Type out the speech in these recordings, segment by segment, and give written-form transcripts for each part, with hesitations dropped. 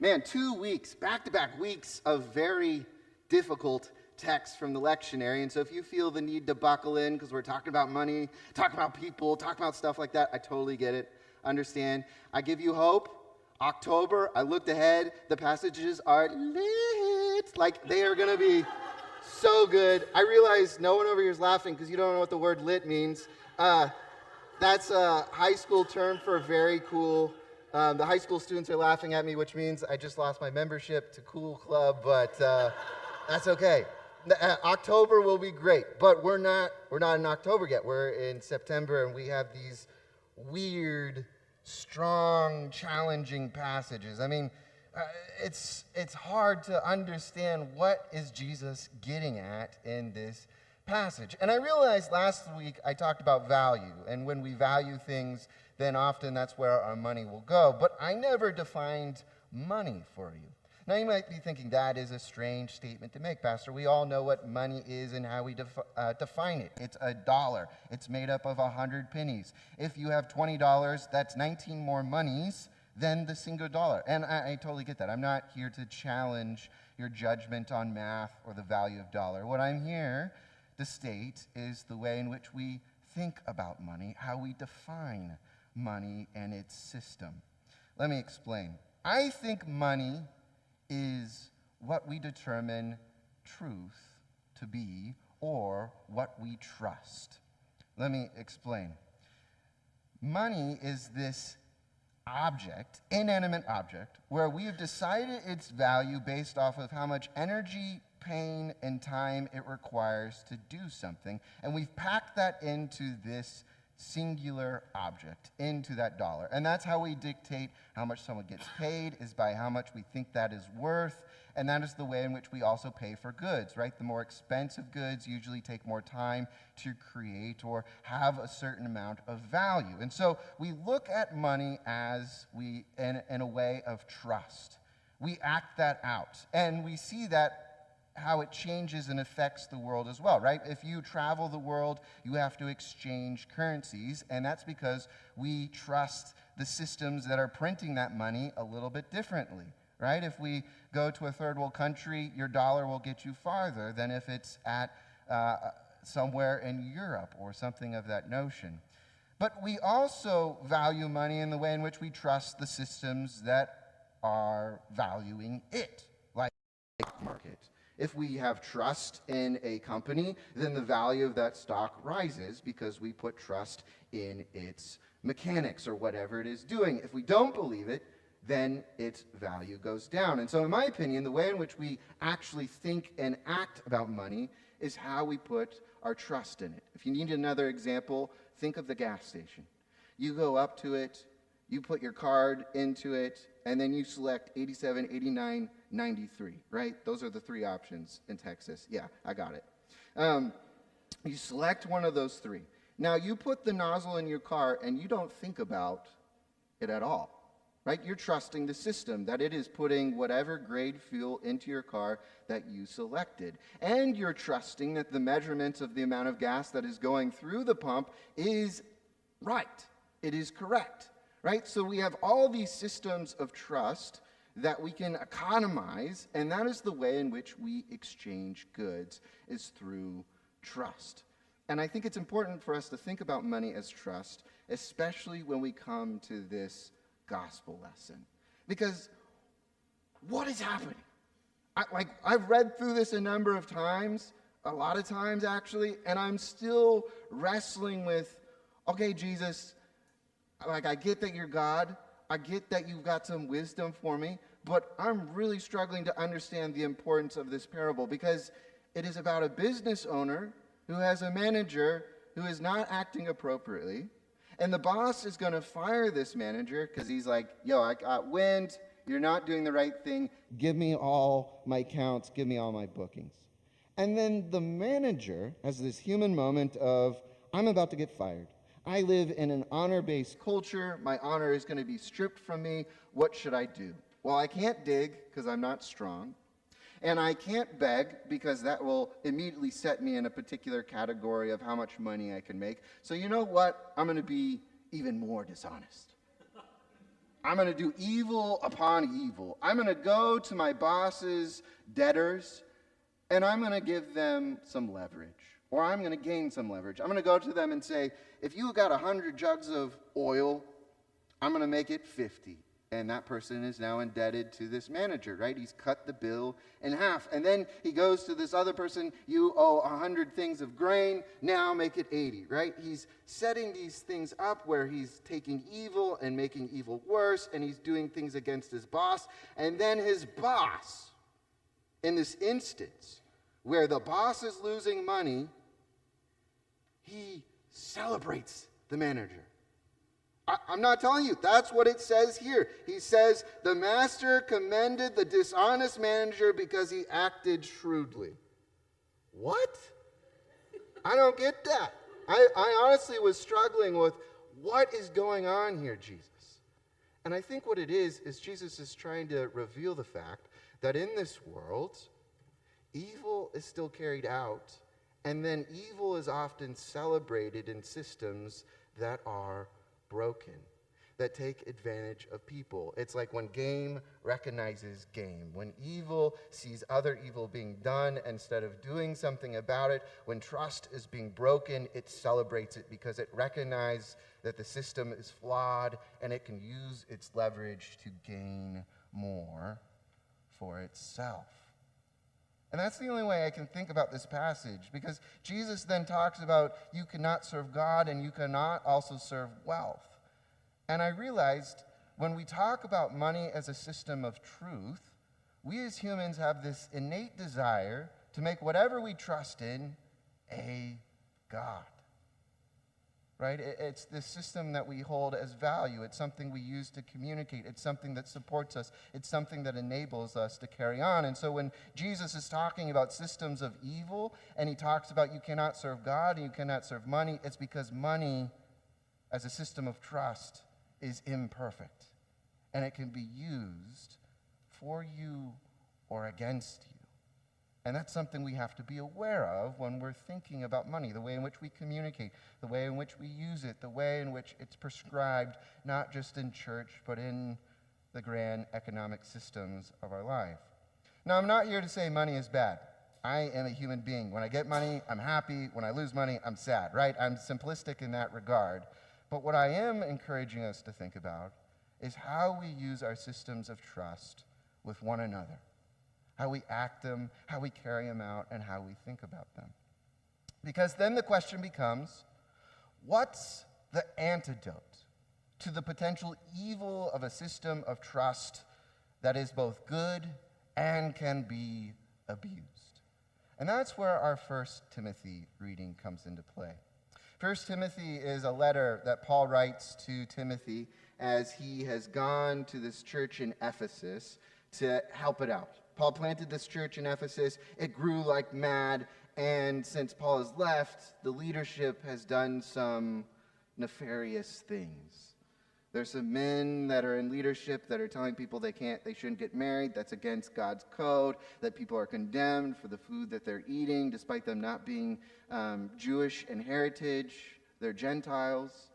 Man, 2 weeks, back-to-back weeks of very difficult texts from the lectionary. And so if you feel the need to buckle in because we're talking about money, talking about people, talking about stuff like that, I totally get it. Understand. I give you hope. October, I looked ahead. The passages are lit. Like, they are going to be so good. I realize no one over here is laughing because you don't know what the word lit means. That's a high school term for very cool. The high school students are laughing at me, which means I just lost my membership to Cool Club, but that's okay. October will be great, but we're not in October yet. We're in September, and we have these weird, strong, challenging passages. I mean, it's hard to understand what is Jesus getting at in this passage. And I realized last week I talked about value, and when we value things, then often that's where our money will go. But I never defined money for you. Now you might be thinking, that is a strange statement to make, Pastor. We all know what money is and how we define it. It's $1. It's made up of 100 pennies. If you have $20, that's 19 more monies than the single dollar. And I totally get that. I'm not here to challenge your judgment on math or the value of dollar. What I'm here to state is the way in which we think about money, how we define money and its system. Let me explain. I think money is what we determine truth to be or what we trust. Let me explain. Money is this object, inanimate object, where we have decided its value based off of how much energy, pain, and time it requires to do something, and we've packed that into this singular object, into that dollar. And that's how we dictate how much someone gets paid, is by how much we think that is worth, and that is the way in which we also pay for goods, right? The more expensive goods usually take more time to create or have a certain amount of value. And so we look at money as in a way of trust. We act that out, and we see that how it changes and affects the world as well, right? If you travel the world, you have to exchange currencies, and that's because we trust the systems that are printing that money a little bit differently, right? If we go to a third world country, your dollar will get you farther than if it's at somewhere in Europe or something of that notion. But we also value money in the way in which we trust the systems that are valuing it, like market. If we have trust in a company, then the value of that stock rises because we put trust in its mechanics or whatever it is doing. If we don't believe it, then its value goes down. And so in my opinion, the way in which we actually think and act about money is how we put our trust in it. If you need another example, think of the gas station. You go up to it, you put your card into it, and then you select 87, 89, 93, right? Those are the three options in Texas. Yeah, I got it. You select one of those three. Now, you put the nozzle in your car, and you don't think about it at all, right? You're trusting the system, that it is putting whatever grade fuel into your car that you selected. And you're trusting that the measurements of the amount of gas that is going through the pump is right. It is correct. Right? So we have all these systems of trust that we can economize, and that is the way in which we exchange goods, is through trust. And I think it's important for us to think about money as trust, especially when we come to this gospel lesson. Because what is happening? I've read through this a number of times, a lot of times actually, and I'm still wrestling with, okay, Jesus, I get that you're God. I get that you've got some wisdom for me, but I'm really struggling to understand the importance of this parable because it is about a business owner who has a manager who is not acting appropriately, and the boss is going to fire this manager because he's like, yo, I got wind. You're not doing the right thing. Give me all my counts. Give me all my bookings. And then the manager has this human moment of, I'm about to get fired. I live in an honor-based culture. My honor is going to be stripped from me. What should I do? Well, I can't dig because I'm not strong. And I can't beg because that will immediately set me in a particular category of how much money I can make. So you know what? I'm going to be even more dishonest. I'm going to do evil upon evil. I'm going to go to my boss's debtors, and I'm going to give them some leverage, or I'm going to gain some leverage. I'm going to go to them and say, if you got 100 jugs of oil, I'm going to make it 50. And that person is now indebted to this manager, right? He's cut the bill in half. And then he goes to this other person, you owe 100 things of grain, now make it 80, right? He's setting these things up where he's taking evil and making evil worse, and he's doing things against his boss. And then his boss, in this instance, where the boss is losing money, he celebrates the manager. I'm not telling you. That's what it says here. He says, the master commended the dishonest manager because he acted shrewdly. What? I don't get that. I honestly was struggling with what is going on here, Jesus. And I think what it is Jesus is trying to reveal the fact that in this world, evil is still carried out, and then evil is often celebrated in systems that are broken, that take advantage of people. It's like when game recognizes game. When evil sees other evil being done instead of doing something about it, when trust is being broken, it celebrates it because it recognizes that the system is flawed and it can use its leverage to gain more for itself. And that's the only way I can think about this passage, because Jesus then talks about you cannot serve God and you cannot also serve wealth. And I realized when we talk about money as a system of truth, we as humans have this innate desire to make whatever we trust in a God. Right? It's this system that we hold as value. It's something we use to communicate. It's something that supports us. It's something that enables us to carry on. And so when Jesus is talking about systems of evil, and he talks about you cannot serve God and you cannot serve money, it's because money as a system of trust is imperfect. And it can be used for you or against you. And that's something we have to be aware of when we're thinking about money, the way in which we communicate, the way in which we use it, the way in which it's prescribed, not just in church, but in the grand economic systems of our life. Now, I'm not here to say money is bad. I am a human being. When I get money, I'm happy. When I lose money, I'm sad, right? I'm simplistic in that regard. But what I am encouraging us to think about is how we use our systems of trust with one another. How we act them, how we carry them out, and how we think about them. Because then the question becomes, what's the antidote to the potential evil of a system of trust that is both good and can be abused? And that's where our 1 Timothy reading comes into play. 1 Timothy is a letter that Paul writes to Timothy as he has gone to this church in Ephesus to help it out. Paul planted this church in Ephesus. It grew like mad, and since Paul has left, the leadership has done some nefarious things. There's some men that are in leadership that are telling people they shouldn't get married. That's against God's code. That people are condemned for the food that they're eating, despite them not being Jewish in heritage. They're Gentiles.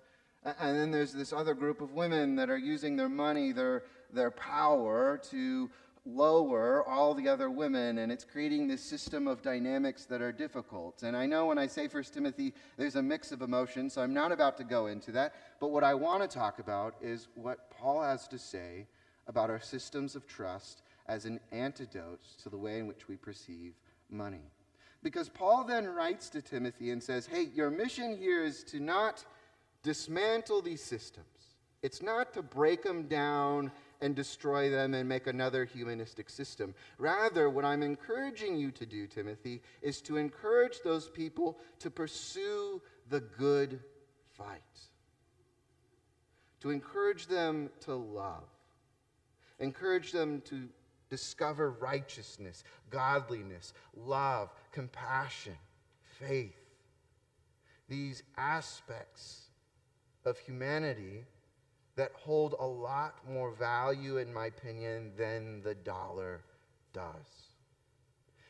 And then there's this other group of women that are using their money, their power to lower all the other women, and it's creating this system of dynamics that are difficult. And I know when I say 1 Timothy, there's a mix of emotions, so I'm not about to go into that. But what I want to talk about is what Paul has to say about our systems of trust as an antidote to the way in which we perceive money. Because Paul then writes to Timothy and says, hey, your mission here is to not dismantle these systems. It's not to break them down and destroy them and make another humanistic system. Rather, what I'm encouraging you to do, Timothy, is to encourage those people to pursue the good fight. To encourage them to love. Encourage them to discover righteousness, godliness, love, compassion, faith. These aspects of humanity that hold a lot more value, in my opinion, than the dollar does.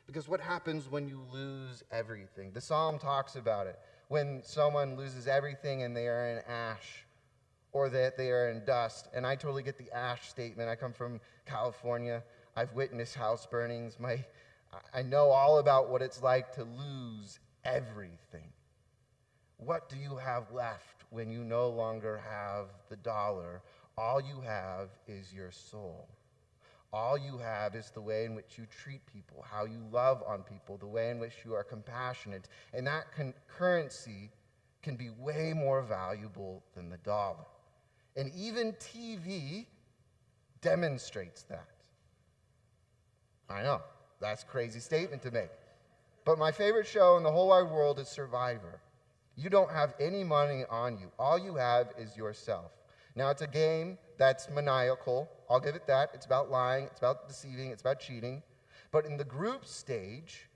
Because what happens when you lose everything? The psalm talks about it. When someone loses everything and they are in ash, or that they are in dust. And I totally get the ash statement. I come from California. I've witnessed house burnings. I know all about what it's like to lose everything. What do you have left when you no longer have the dollar? All you have is your soul. All you have is the way in which you treat people, how you love on people, the way in which you are compassionate. And that currency can be way more valuable than the dollar. And even TV demonstrates that. I know, that's a crazy statement to make. But my favorite show in the whole wide world is Survivor. You don't have any money on you. All you have is yourself. Now, it's a game that's maniacal. I'll give it that. It's about lying. It's about deceiving. It's about cheating. But in the group stage,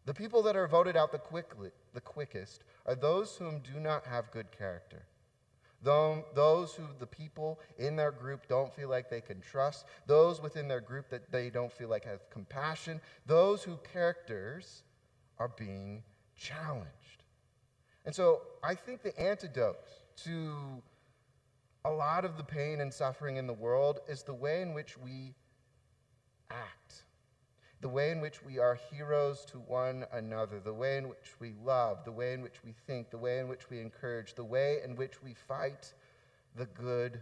the people that are voted out the quickest are those whom do not have good character. Those who the people in their group don't feel like they can trust. Those within their group that they don't feel like have compassion. Those whose characters are being challenged. And so I think the antidote to a lot of the pain and suffering in the world is the way in which we act, the way in which we are heroes to one another, the way in which we love, the way in which we think, the way in which we encourage, the way in which we fight the good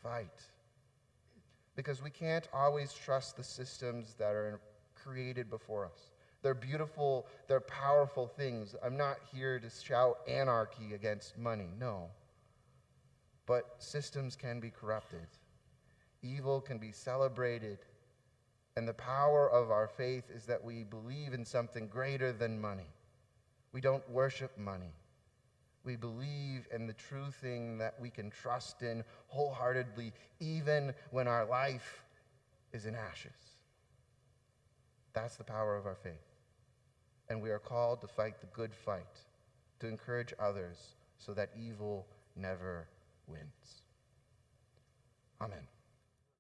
fight. Because we can't always trust the systems that are created before us. They're beautiful, they're powerful things. I'm not here to shout anarchy against money, no. But systems can be corrupted. Evil can be celebrated. And the power of our faith is that we believe in something greater than money. We don't worship money. We believe in the true thing that we can trust in wholeheartedly, even when our life is in ashes. That's the power of our faith. And we are called to fight the good fight, to encourage others so that evil never wins. Amen.